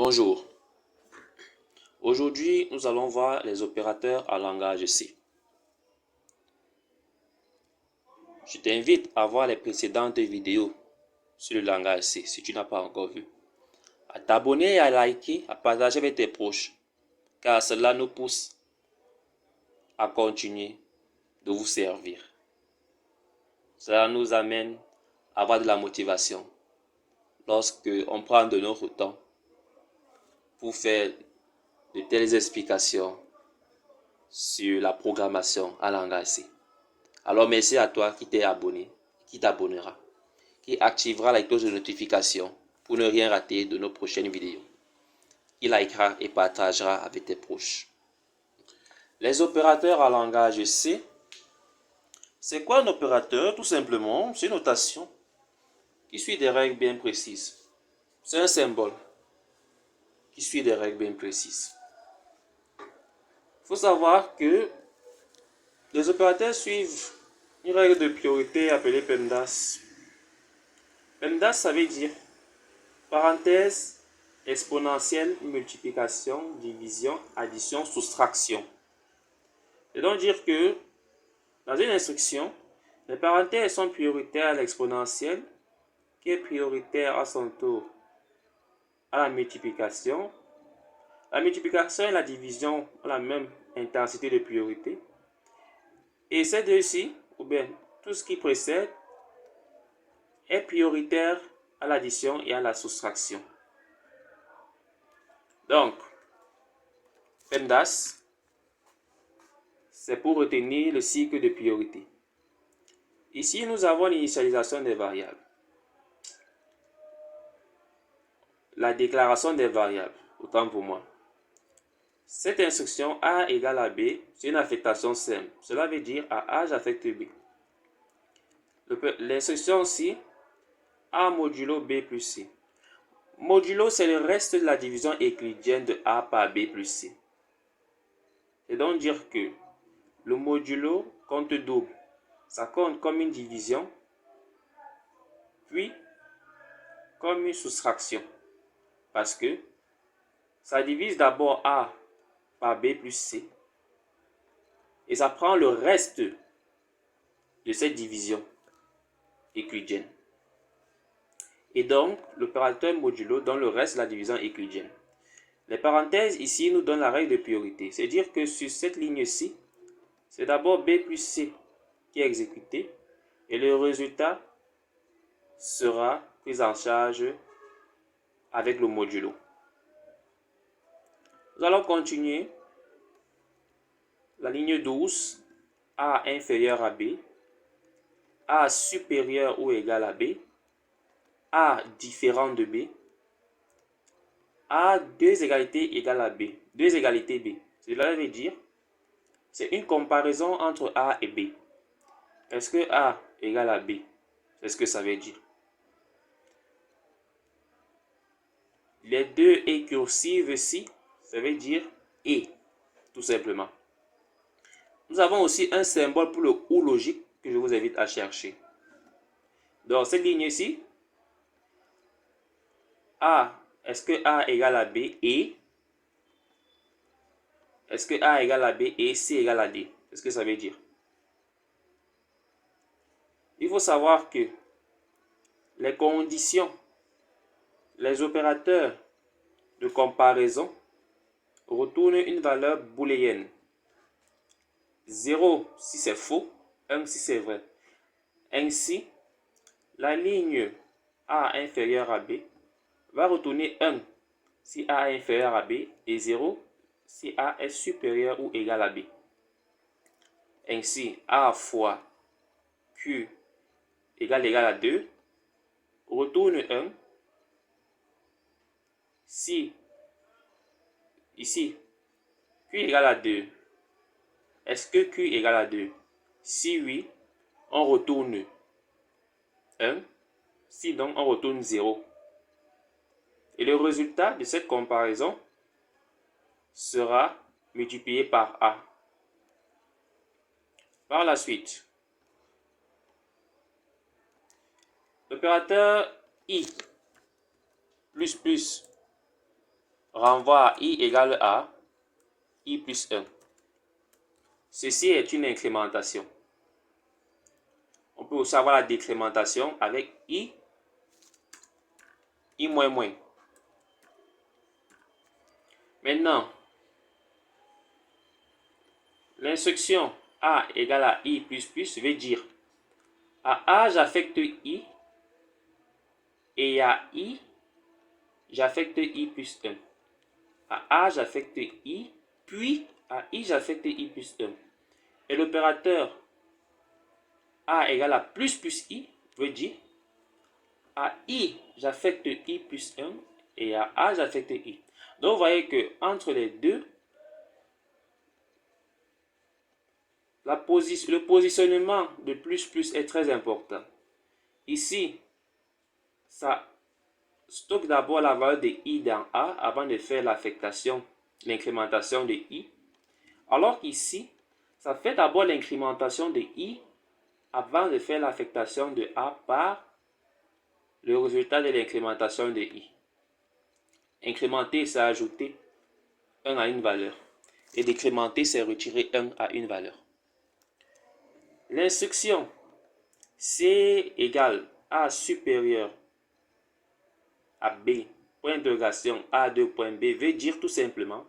Bonjour, aujourd'hui nous allons voir les opérateurs en langage C. Je t'invite à voir les précédentes vidéos sur le langage C si tu n'as pas encore vu. À t'abonner, à liker, à partager avec tes proches, car cela nous pousse à continuer de vous servir. Cela nous amène à avoir de la motivation lorsque on prend de notre temps pour faire de telles explications sur la programmation en langage C. Alors merci à toi qui t'es abonné, qui t'abonnera, qui activera la cloche de notification pour ne rien rater de nos prochaines vidéos, qui likera et partagera avec tes proches. Les opérateurs en langage C, c'est quoi un opérateur? Tout simplement, c'est une notation qui suit des règles bien précises. C'est un symbole qui suit des règles bien précises. Il faut savoir que les opérateurs suivent une règle de priorité appelée PEMDAS. PEMDAS, ça veut dire parenthèse, exponentielle, multiplication, division, addition, soustraction. C'est donc dire que dans une instruction, les parenthèses sont prioritaires à l'exponentielle, qui est prioritaire à son tour à la multiplication. La multiplication et la division ont la même intensité de priorité. Et ces deux-ci, ou bien tout ce qui précède, est prioritaire à l'addition et à la soustraction. Donc, PEMDAS, c'est pour retenir le cycle de priorité. Ici, nous avons l'initialisation des variables. La déclaration des variables, autant pour moi. Cette instruction A égale à B, c'est une affectation simple. Cela veut dire à A, j'affecte B. L'instruction aussi, A modulo B plus C. Modulo, c'est le reste de la division euclidienne de A par B plus C. C'est donc dire que le modulo compte double. Ça compte comme une division, puis comme une soustraction. Parce que ça divise d'abord A par B plus C. Et ça prend le reste de cette division euclidienne. Et donc, l'opérateur modulo donne le reste de la division euclidienne. Les parenthèses ici nous donnent la règle de priorité. C'est-à-dire que sur cette ligne-ci, c'est d'abord B plus C qui est exécuté. Et le résultat sera pris en charge avec le modulo. Nous allons continuer. La ligne 12, A inférieur à B, A supérieur ou égal à B, A différent de B, A deux égalités égales à B, deux égalités B. Cela veut dire, c'est une comparaison entre A et B. Est-ce que A égale à B? C'est ce que ça veut dire. Les deux et cursives ici, ça veut dire et, tout simplement. Nous avons aussi un symbole pour le ou logique que je vous invite à chercher. Dans cette ligne ici, A, est-ce que A égale à B et est-ce que A égale à B et C égale à D? C'est ce que ça veut dire. Il faut savoir que les conditions, les opérateurs de comparaison retournent une valeur booléenne. 0 si c'est faux, 1 si c'est vrai. Ainsi, la ligne A inférieure à B va retourner 1 si A est inférieur à B et 0 si A est supérieur ou égal à B. Ainsi, A fois Q égale à 2 retourne 1 si ici Q égale à 2. Est-ce que Q égale à 2? Si oui, on retourne 1. Si donc, on retourne 0. Et le résultat de cette comparaison sera multiplié par A. Par la suite, l'opérateur I plus plus renvoie à I égale à I plus 1. Ceci est une incrémentation. On peut aussi avoir la décrémentation avec I moins moins. Maintenant, l'instruction A égale à I plus veut dire à A j'affecte I et à I j'affecte I plus 1. À A j'affecte I, puis à I j'affecte I plus 1. Et l'opérateur A égale à plus I veut dire à I j'affecte I plus 1 et à A j'affecte I. Donc vous voyez que entre les deux, le positionnement de plus est très important. Ici, ça stocke d'abord la valeur de I dans A avant de faire l'affectation, l'incrémentation de I. Alors qu'ici, ça fait d'abord l'incrémentation de I avant de faire l'affectation de A par le résultat de l'incrémentation de I. Incrémenter, c'est ajouter 1 à une valeur. Et décrémenter, c'est retirer 1 à une valeur. L'instruction C égale A supérieur à B, point d'interrogation A2.B, veut dire tout simplement,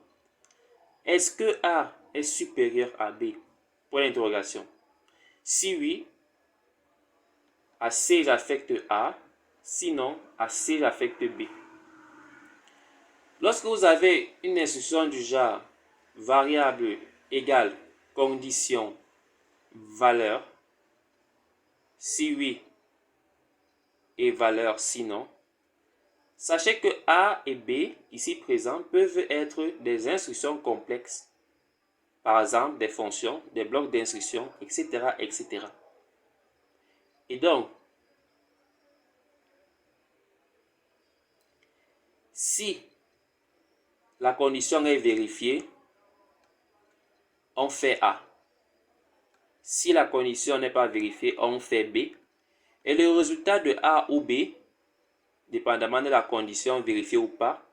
est-ce que A est supérieur à B? Point d'interrogation. Si oui, à C j'affecte A, sinon à C j'affecte B. Lorsque vous avez une instruction du genre variable égale condition valeur, si oui et valeur sinon, sachez que A et B, ici présents, peuvent être des instructions complexes. Par exemple, des fonctions, des blocs d'instructions, etc., etc. Et donc, si la condition est vérifiée, on fait A. Si la condition n'est pas vérifiée, on fait B. Et le résultat de A ou B, dépendamment de la condition vérifiée ou pas,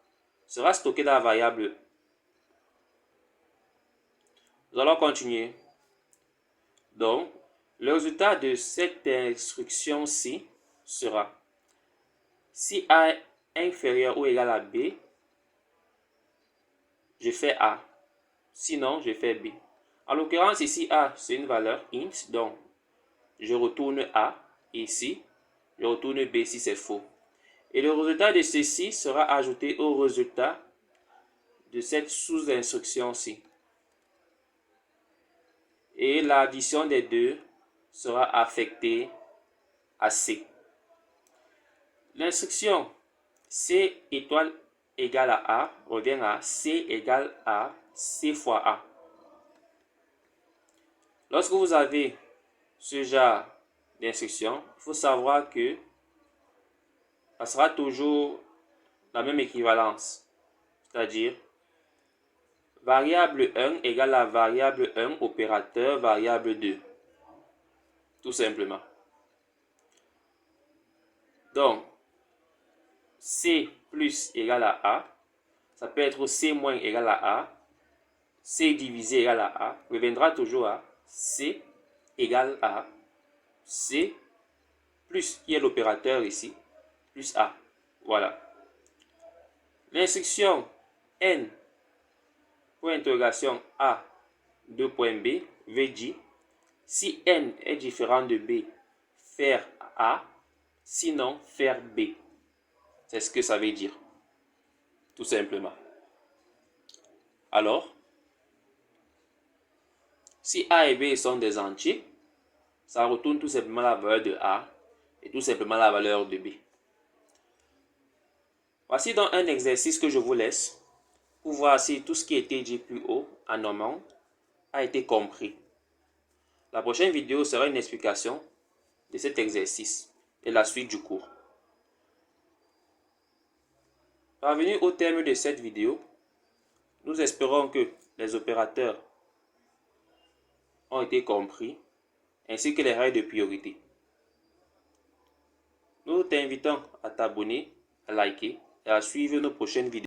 sera stocké dans la variable. Nous allons continuer. Donc, le résultat de cette instruction-ci sera si A est inférieur ou égal à B, je fais A. Sinon, je fais B. En l'occurrence, ici, A, c'est une valeur int, donc je retourne A. Ici, je retourne B si c'est faux. Et le résultat de ceci sera ajouté au résultat de cette sous-instruction-ci. Et l'addition des deux sera affectée à C. L'instruction C étoile égale à A revient à C égale à C fois A. Lorsque vous avez ce genre d'instruction, il faut savoir que ça sera toujours la même équivalence. C'est-à-dire, variable 1 égale à variable 1 opérateur variable 2. Tout simplement. Donc, C plus égale à A, ça peut être C moins égale à A, C divisé égale à A, reviendra toujours à C égale à C plus, qui est l'opérateur ici, plus A. Voilà. L'instruction N, point d'interrogation A, 2.B, veut dire, si N est différent de B, faire A, sinon faire B. C'est ce que ça veut dire. Tout simplement. Alors, si A et B sont des entiers, ça retourne tout simplement la valeur de A et tout simplement la valeur de B. Voici donc un exercice que je vous laisse pour voir si tout ce qui a été dit plus haut en nommant a été compris. La prochaine vidéo sera une explication de cet exercice et la suite du cours. Parvenu au terme de cette vidéo, nous espérons que les opérateurs ont été compris ainsi que les règles de priorité. Nous t'invitons à t'abonner, à liker et à suivre nos prochaines vidéos.